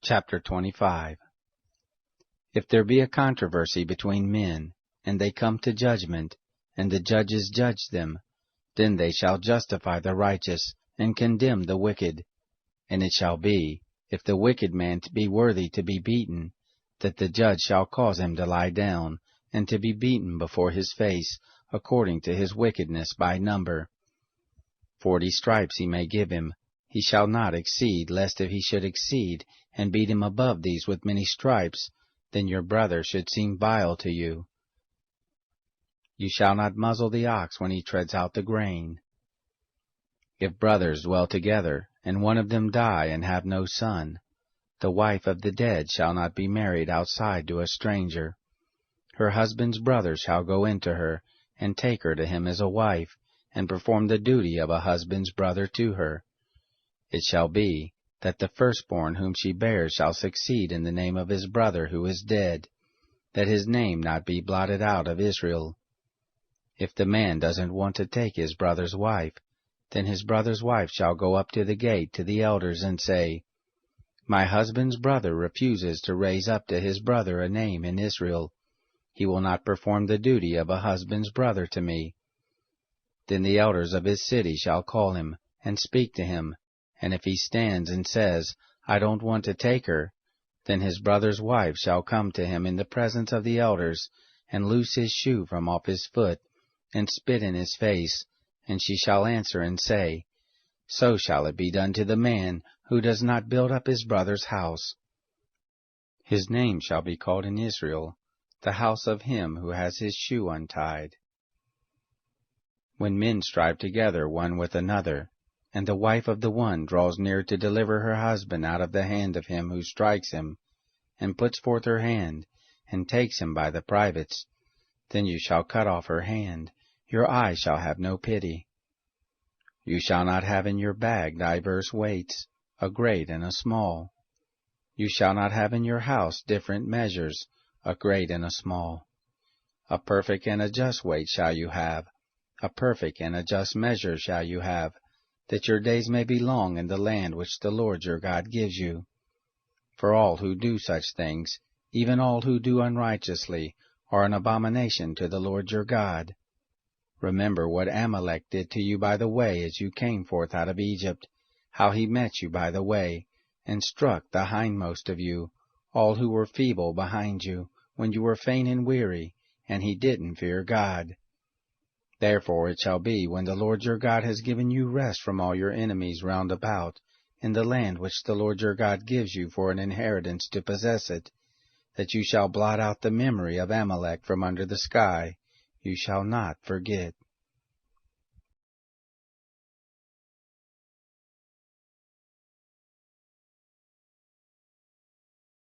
Chapter 25. If there be a controversy between men, and they come to judgment, and the judges judge them, then they shall justify the righteous, and condemn the wicked. And it shall be, if the wicked man be worthy to be beaten, that the judge shall cause him to lie down, and to be beaten before his face, according to his wickedness by number. 40 stripes he may give him, he shall not exceed, lest if he should exceed, and beat him above these with many stripes, then your brother should seem vile to you. You shall not muzzle the ox when he treads out the grain. If brothers dwell together, and one of them die and have no son, the wife of the dead shall not be married outside to a stranger. Her husband's brother shall go into her, and take her to him as a wife, and perform the duty of a husband's brother to her. It shall be, that the firstborn whom she bears shall succeed in the name of his brother who is dead, that his name not be blotted out of Israel. If the man doesn't want to take his brother's wife, then his brother's wife shall go up to the gate to the elders and say, My husband's brother refuses to raise up to his brother a name in Israel. He will not perform the duty of a husband's brother to me. Then the elders of his city shall call him, and speak to him, and if he stands and says, I don't want to take her, then his brother's wife shall come to him in the presence of the elders, and loose his shoe from off his foot, and spit in his face, and she shall answer and say, So shall it be done to the man who does not build up his brother's house. His name shall be called in Israel, the house of him who has his shoe untied. When men strive together one with another, and the wife of the one draws near to deliver her husband out of the hand of him who strikes him, and puts forth her hand, and takes him by the privates, then you shall cut off her hand, your eye shall have no pity. You shall not have in your bag diverse weights, a great and a small. You shall not have in your house different measures, a great and a small. A perfect and a just weight shall you have, a perfect and a just measure shall you have, that your days may be long in the land which the Lord your God gives you. For all who do such things, even all who do unrighteously, are an abomination to the Lord your God. Remember what Amalek did to you by the way as you came forth out of Egypt, how he met you by the way, and struck the hindmost of you, all who were feeble behind you, when you were faint and weary, and he didn't fear God. Therefore it shall be, when the Lord your God has given you rest from all your enemies round about, in the land which the Lord your God gives you for an inheritance to possess it, that you shall blot out the memory of Amalek from under the sky, you shall not forget.